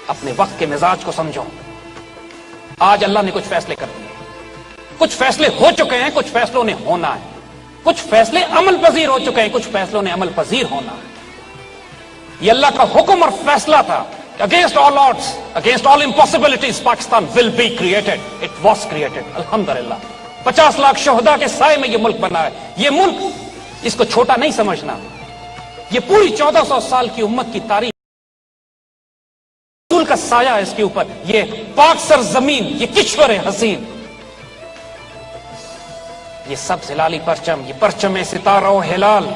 اپنے وقت کے مزاج کو سمجھو. آج اللہ نے کچھ فیصلے کر دیے, کچھ فیصلے ہو چکے ہیں, کچھ فیصلوں نے ہونا ہے, کچھ فیصلے عمل پذیر ہو چکے ہیں, کچھ فیصلوں نے عمل پذیر ہونا ہے. یہ اللہ کا حکم اور فیصلہ تھا. Against all odds, against all impossibilities, Pakistan will be created. It was created. الحمدللہ 50 لاکھ شہداء کے سائے میں یہ ملک بنا ہے. یہ ملک, اس کو چھوٹا نہیں سمجھنا, یہ پوری 1400 سال کی امت کی تاریخ کا سایہ ہے اس کے اوپر. یہ پاک سرزمین, یہ کشور حسین, یہ سب ہلالی پرچم, یہ پرچم ستارہ و ہلال,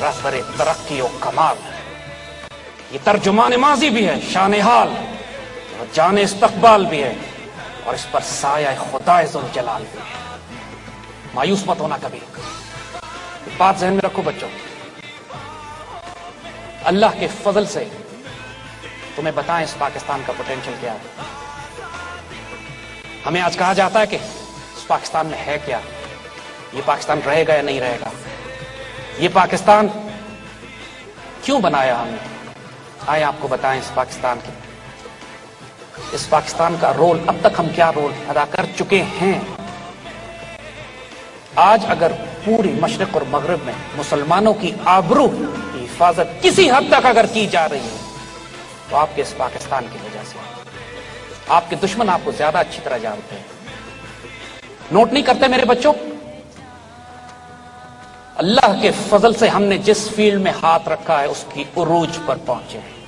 رہبر ترقی و کمال, یہ ترجمان ماضی بھی ہے, شان حال اور جان استقبال بھی ہے, اور اس پر سایہ خدا ذوالجلال بھی ہے. مایوس مت ہونا کبھی. بات ذہن میں رکھو بچوں, اللہ کے فضل سے تمہیں بتائیں اس پاکستان کا پوٹینشل کیا ہے. ہمیں آج کہا جاتا ہے کہ اس پاکستان میں ہے کیا, یہ پاکستان رہے گا یا نہیں رہے گا, یہ پاکستان کیوں بنایا ہم نے. آئے آپ کو بتائیں اس پاکستان کا رول, اب تک ہم کیا رول ادا کر چکے ہیں. آج اگر پوری مشرق اور مغرب میں مسلمانوں کی آبرو کی حفاظت کسی حد تک اگر کی جا رہی ہے تو آپ کے اس پاکستان کی وجہ سے. آپ کے دشمن آپ کو زیادہ اچھی طرح جانتے ہیں. نوٹ نہیں کرتے میرے بچوں, اللہ کے فضل سے ہم نے جس فیلڈ میں ہاتھ رکھا ہے اس کی عروج پر پہنچے ہیں.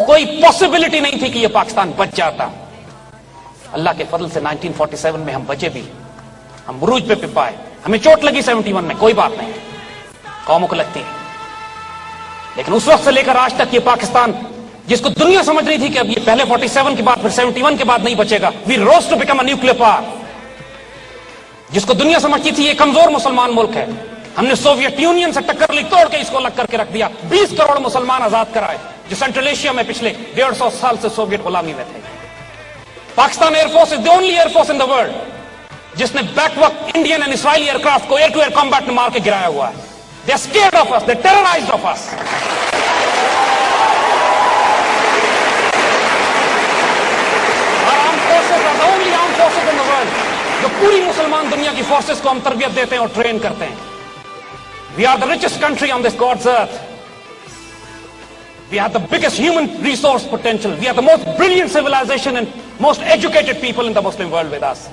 کوئی پاسبلٹی نہیں تھی کہ یہ پاکستان بچ جاتا. اللہ کے فضل سے 1947 میں ہم بچے بھی, ہم عروج پہ پائے. ہمیں چوٹ لگی 71 میں, کوئی بات نہیں, قوموں کو لگتی ہے, لیکن اس وقت سے لے کر آج تک یہ پاکستان جس کو دنیا سمجھ رہی تھی کہ اب یہ پہلے 47 کے بعد پھر 71 کے بعد نہیں بچے گا, we rose to become a nuclear power, جس کو دنیا سمجھتی تھی یہ کمزور مسلمان ملک ہے, ہم نے سوویت یونین سے ٹکر لی, توڑ کے اس کو الگ کر کے رکھ دیا. 20 کروڑ مسلمان آزاد کرائے جو سینٹرل ایشیا میں پچھلے 150 سال سے سوویت غلامی میں تھے. Pakistan air force is the only air force in the world جس نے بیک وقت Indian and Israeli aircraft کو ایئر ٹو ایئر کمبیٹ میں مار کے گرایا ہوا ہے. They are scared of us, they terrorized of us. جو پوری مسلمان دنیا کی فورسز کو ہم تربیت دیتے ہیں اور ٹرین کرتے ہیں. We are the richest country on this God's earth. We have the biggest human resource potential. We are the most brilliant civilization and most educated people in the Muslim world with us.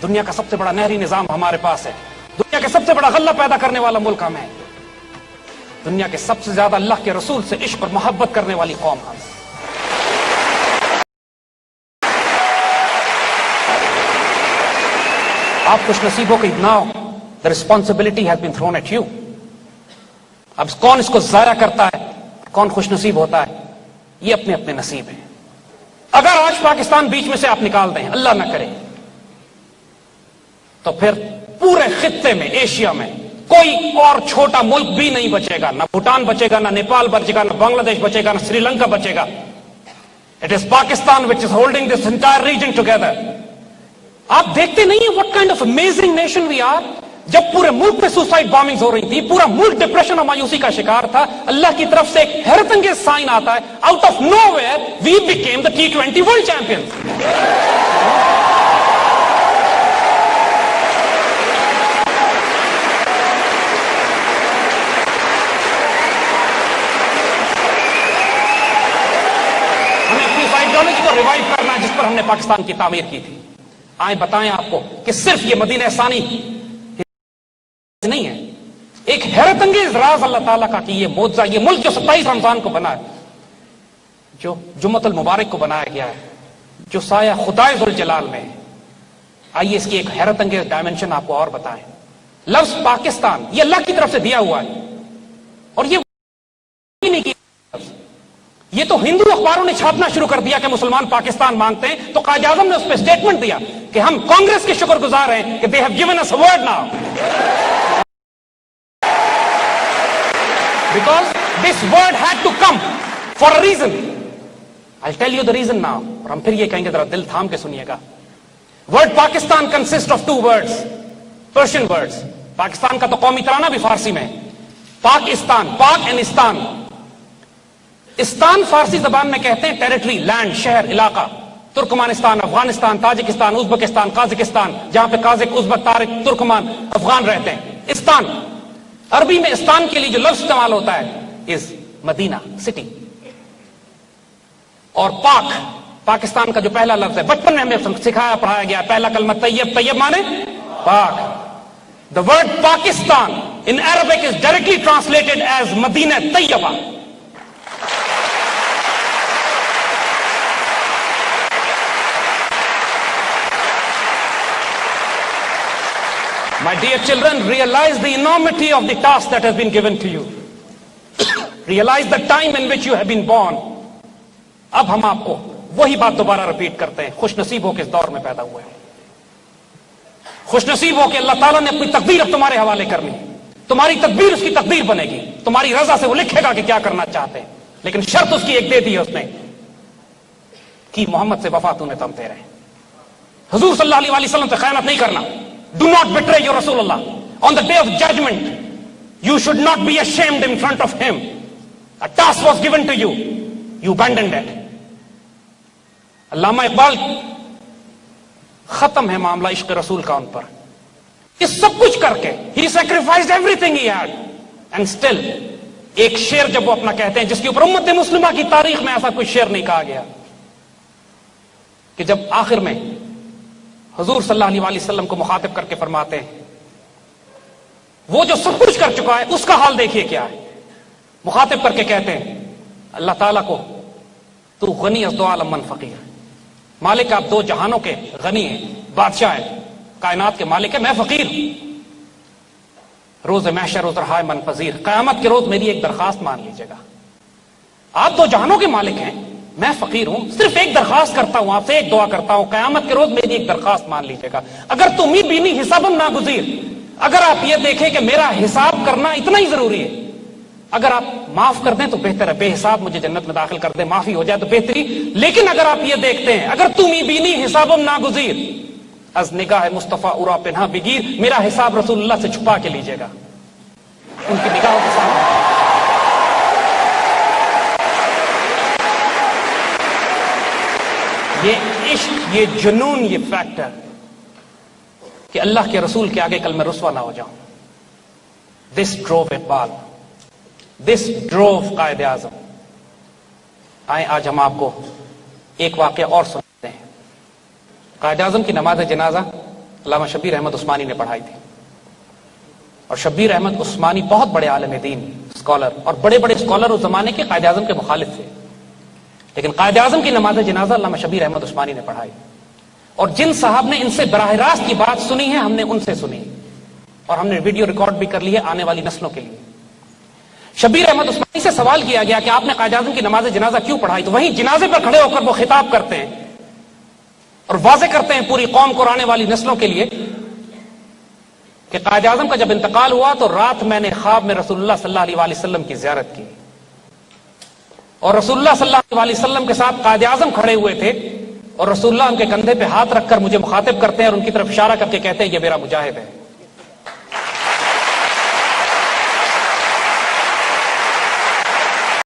دنیا کا سب سے بڑا نہری نظام ہمارے پاس ہے. دنیا کا سب سے بڑا غلہ پیدا کرنے والا ملک ہم ہے. دنیا کے سب سے زیادہ اللہ کے رسول سے عشق اور محبت کرنے والی قوم ہم ہے. آپ خوش نصیب ہو کہ now the responsibility has been thrown at you. اب کون اس کو ضائع کرتا ہے, کون خوش نصیب ہوتا ہے, یہ اپنے اپنے نصیب ہیں. اگر آج پاکستان بیچ میں سے آپ نکال دیں, اللہ نہ کرے, تو پھر پورے خطے میں, ایشیا میں کوئی اور چھوٹا ملک بھی نہیں بچے گا. نہ بھوٹان بچے گا, نہ نیپال بچے گا, نہ بنگلہ دیش بچے گا, نہ سری لنکا بچے گا. It is Pakistan which is holding this entire region together. آپ دیکھتے نہیں ہیں what kind of amazing nation we are. جب پورے ملک پہ سوسائڈ بامبنگز ہو رہی تھی, پورا ملک ڈپریشن اور مایوسی کا شکار تھا, اللہ کی طرف سے ایک حیرت انگیز سائن آتا ہے, out of nowhere we became the T20 world champion. ہمیں اپنی آئیڈیالوجی کو ریوائو کرنا ہے جس پر ہم نے پاکستان کی تعمیر کی تھی. آئیں بتائیں آپ کو کہ صرف یہ مدینہ ثانی نہیں ہے, ایک حیرت انگیز راز اللہ تعالیٰ کا کہ یہ معجزہ, یہ ملک جو 27 رمضان کو بنا ہے, جو جمعۃ المبارک کو بنایا گیا ہے, جو سایہ خدائے ذوالجلال میں ہے. آئیے اس کی ایک حیرت انگیز ڈائمنشن آپ کو اور بتائیں. لفظ پاکستان یہ اللہ کی طرف سے دیا ہوا ہے, اور یہ نہیں کی, یہ تو ہندو اخباروں نے چھاپنا شروع کر دیا کہ مسلمان پاکستان مانگتے ہیں, تو قائد اعظم نے اس پہ اسٹیٹمنٹ دیا کہ ہم کانگریس کے شکر گزار ہیں کہ they have given us a word now. Because this word had to come for a reason. I'll tell you the reason now. اور ہم پھر یہ کہیں گے, ذرا دل تھام کے سنیے گا. Word Pakistan consists of 2 words, Persian words. Pakistan کا تو قومی ترانہ بھی فارسی میں ہے. پاکستان, پاک اینڈ استان. استان فارسی زبان میں کہتے ہیں ٹیریٹری، لینڈ، شہر، علاقہ. Turkmenistan, Afghanistan, Tajikistan, Uzbekistan, Kazakhstan, جہاں پہ قازق، ازبک، تارک، ترکمان، افغان رہتے ہیں. استان، عربی میں استان کے لیے جو لفظ استعمال ہوتا ہے از مدینہ، سٹی. اور پاک، پاکستان کا جو پہلا لفظ ہے، بچپن میں ہمیں سکھایا پڑھایا گیا پہلا کلمہ طیب. طیب مانے پاک. The word Pakistan in Arabic is directly translated as Madinah Tayyibah. My dear children, realize the enormity of the task that has been given to you. Realize the time in which you have been born. اب ہم آپ کو وہی بات دوبارہ repeat کرتے ہیں. خوش نصیب ہو کے اس دور میں پیدا ہوئے ہیں. خوش نصیب ہو کہ اللہ تعالیٰ نے اپنی تقدیر اب تمہارے حوالے کرنی. تمہاری تقدیر اس کی تقدیر بنے گی. تمہاری رضا سے وہ لکھے گا کہ کیا کرنا چاہتے ہیں. لیکن شرط اس کی ایک دے دی ہے اس نے کہ محمد سے وفا تو نے تم تیرے. حضور صلی اللہ علیہ وسلم سے خیانت نہیں کرنا. Do not betray your Rasulullah. On the day of judgment, you should not be ashamed in front of him. A task was given to you. You abandoned it. علامہ اقبال ختم ہے معاملہ عشق رسول کا ان پر. اس سب کچھ کر کے he sacrificed everything he had and still ایک شعر جب وہ اپنا کہتے ہیں جس کے اوپر امت مسلمہ کی تاریخ میں ایسا کوئی شعر نہیں کہا گیا کہ جب آخر میں حضور صلی اللہ علیہ وسلم کو مخاطب کر کے فرماتے ہیں وہ جو سب کچھ کر چکا ہے اس کا حال دیکھیے کیا ہے. مخاطب کر کے کہتے ہیں اللہ تعالیٰ کو تو غنی از دو عالم من فقیر. مالک آپ دو جہانوں کے غنی ہیں، بادشاہ ہیں، کائنات کے مالک ہیں، میں فقیر ہوں. روز محشر روز رہائے من پذیر، قیامت کے روز میری ایک درخواست مان لیجیے گا. آپ دو جہانوں کے مالک ہیں، میں فقیر ہوں، صرف ایک درخواست کرتا ہوں آپ سے، ایک دعا کرتا ہوں، قیامت کے روز میری ایک درخواست مان لیجیے گا. اگر تم ہی بینی حسابم ناگزیر، اگر آپ یہ دیکھیں کہ میرا حساب کرنا اتنا ہی ضروری ہے، اگر آپ معاف کر دیں تو بہتر ہے، بے حساب مجھے جنت میں داخل کر دیں، معافی ہو جائے تو بہتری. لیکن اگر آپ یہ دیکھتے ہیں اگر تم ہی بینی حسابم ناگزیر از نگاہ مصطفیٰ اورا پنہا بگیر، میرا حساب رسول اللہ سے چھپا کے لیجیے گا ان کی نگاہوں کے سامنے. یہ عشق، یہ جنون، یہ فیکٹر کہ اللہ کے رسول کے آگے کل میں رسوا نہ ہو جاؤں. دس ڈروو اقبال، دس ڈروو قائد اعظم. آئیں آج ہم آپ کو ایک واقعہ اور سناتے ہیں. قائد اعظم کی نماز جنازہ علامہ شبیر احمد عثمانی نے پڑھائی تھی. اور شبیر احمد عثمانی بہت بڑے عالم دین، اسکالر، اور بڑے بڑے اسکالر اس زمانے کے قائد اعظم کے مخالف تھے. لیکن قائد اعظم کی نماز جنازہ علامہ شبیر احمد عثمانی نے پڑھائی. اور جن صاحب نے ان سے براہ راست کی بات سنی ہے ہم نے ان سے سنی، اور ہم نے ویڈیو ریکارڈ بھی کر لی ہے آنے والی نسلوں کے لیے. شبیر احمد عثمانی سے سوال کیا گیا کہ آپ نے قائد اعظم کی نماز جنازہ کیوں پڑھائی؟ تو وہیں جنازے پر کھڑے ہو کر وہ خطاب کرتے ہیں اور واضح کرتے ہیں پوری قوم کو اور آنے والی نسلوں کے لیے کہ قائد اعظم کا جب انتقال ہوا تو رات میں نے خواب میں رسول اللہ صلی اللہ علیہ وسلم کی زیارت کی، اور رسول اللہ صلی اللہ علیہ وسلم کے ساتھ قائد اعظم کھڑے ہوئے تھے، اور رسول اللہ ان کے کندھے پہ ہاتھ رکھ کر مجھے مخاطب کرتے ہیں اور ان کی طرف اشارہ کر کے کہتے ہیں یہ میرا مجاہد ہے.